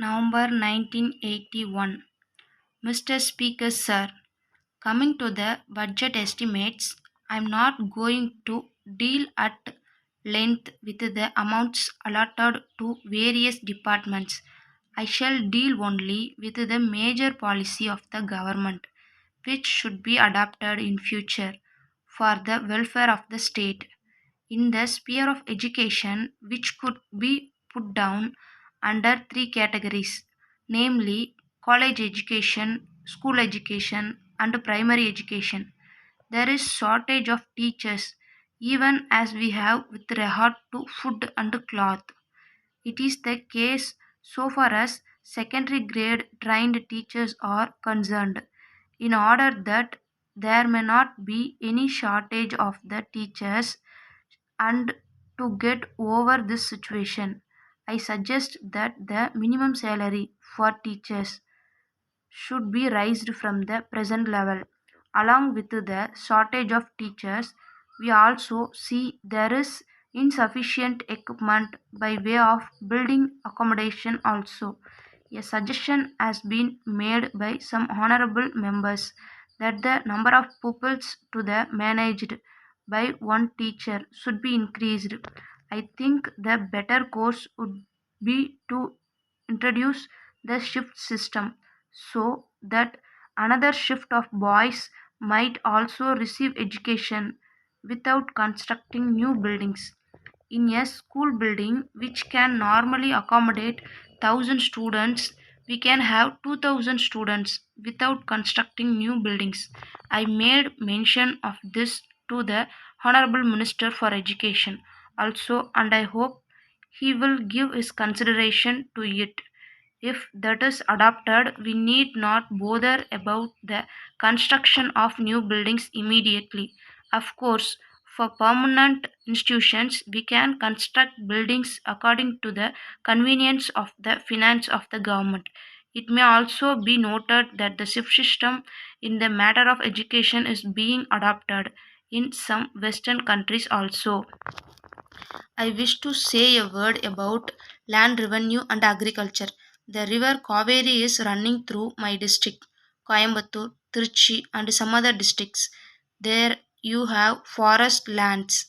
November 1981. Mr. Speaker, sir, coming to the budget estimates, I am not going to deal at length with the amounts allotted to various departments. I shall deal only with the major policy of the government which should be adopted in future for the welfare of the state. In the sphere of education, which could be put down under three categories, namely college education, school education, and primary education. There is shortage of teachers, even as we have with regard to food and cloth. It is the case so far as secondary grade trained teachers are concerned. In order that there may not be any shortage of the teachers, and to get over this situation, I suggest that the minimum salary for teachers should be raised from the present level. Along with the shortage of teachers, we also see there is insufficient equipment by way of building accommodation also. A suggestion has been made by some honorable members that the number of pupils to the managed by one teacher should be increased. I think the better course would be to introduce the shift system so that another shift of boys might also receive education without constructing new buildings. In a school building which can normally accommodate 1000 students, we can have 2000 students without constructing new buildings. I made mention of this to the Honorable Minister for Education also, and I hope he will give his consideration to it. If that is adopted, we need not bother about the construction of new buildings immediately. Of course, for permanent institutions, we can construct buildings according to the convenience of the finance of the government. It may also be noted that the shift system in the matter of education is being adopted in some Western countries also. I wish to say a word about land revenue and agriculture. The river Kaveri is running through my district, Coimbatore, Trichy, and some other districts. There you have forest lands.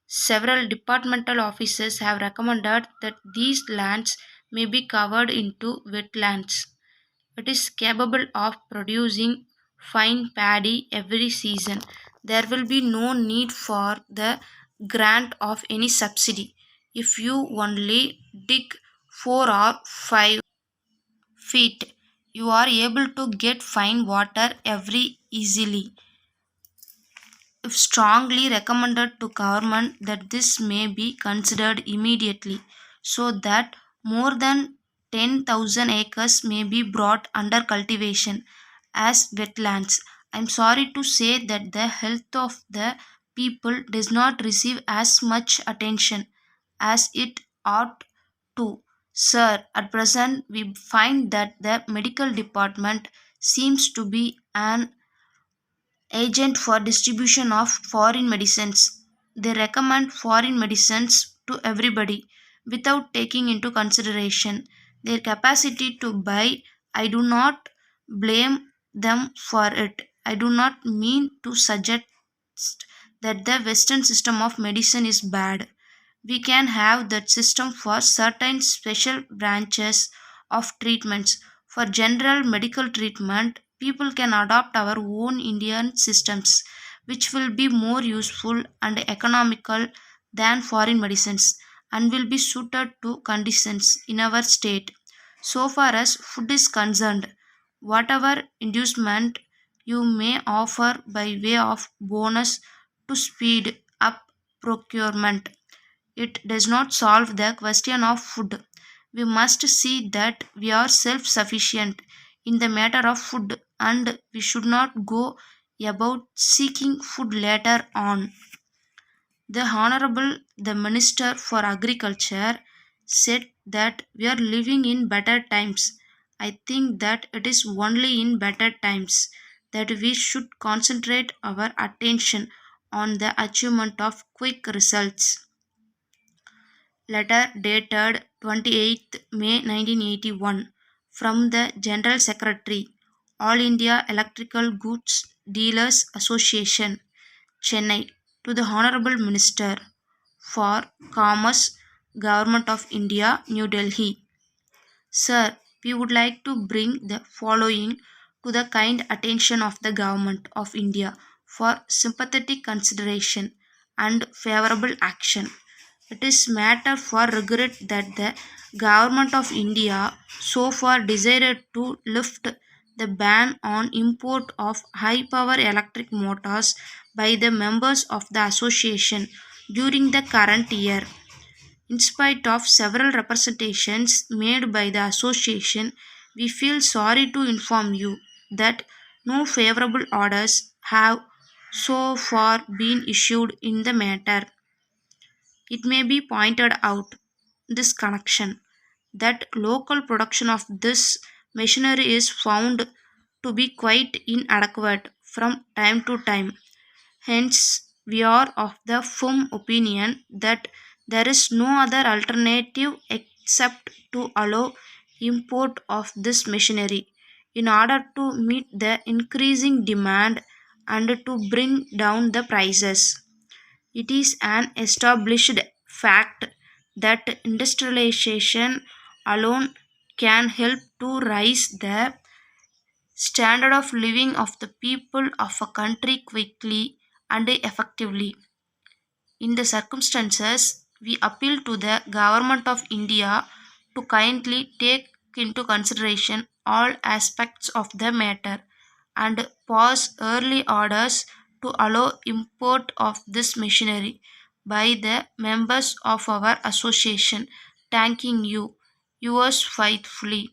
Several departmental officers have recommended that these lands may be covered into wetlands. It is capable of producing fine paddy every season. There will be no need for the grant of any subsidy. If you only dig 4 or 5 feet, you are able to get fine water every easily. If strongly recommended to government that this may be considered immediately so that more than 10,000 acres may be brought under cultivation as wetlands. I am sorry to say that the health of the people does not receive as much attention as it ought to. Sir, at present we find that the medical department seems to be an agent for distribution of foreign medicines. They recommend foreign medicines to everybody without taking into consideration their capacity to buy. I do not blame them for it. I do not mean to suggest that the Western system of medicine is bad. We can have that system for certain special branches of treatments. For general medical treatment, people can adopt our own Indian systems, which will be more useful and economical than foreign medicines and will be suited to conditions in our state. So far as food is concerned, whatever inducement you may offer by way of bonus to speed up procurement, it does not solve the question of food. We must see that we are self sufficient in the matter of food and we should not go about seeking food later on. The Honorable the Minister for Agriculture said that we are living in better times. I think that it is only in better times that we should concentrate our attention on the achievement of quick results. Letter dated 28th May 1981 from the General Secretary, All India Electrical Goods Dealers Association, Chennai, to the Honorable Minister for Commerce, Government of India, New Delhi. Sir, we would like to bring the following to the kind attention of the Government of India for sympathetic consideration and favorable action. It is matter for regret that the Government of India so far desired to lift the ban on import of high power electric motors by the members of the association during the current year. In spite of several representations made by the association, we feel sorry to inform you that no favorable orders have so far been issued in the matter. It may be pointed out this connection that local production of this machinery is found to be quite inadequate from time to time. Hence, we are of the firm opinion that there is no other alternative except to allow import of this machinery in order to meet the increasing demand and to bring down the prices. It is an established fact that industrialization alone can help to raise the standard of living of the people of a country quickly and effectively. In the circumstances, we appeal to the Government of India to kindly take into consideration all aspects of the matter and pass early orders to allow import of this machinery by the members of our association. Thanking you, yours faithfully.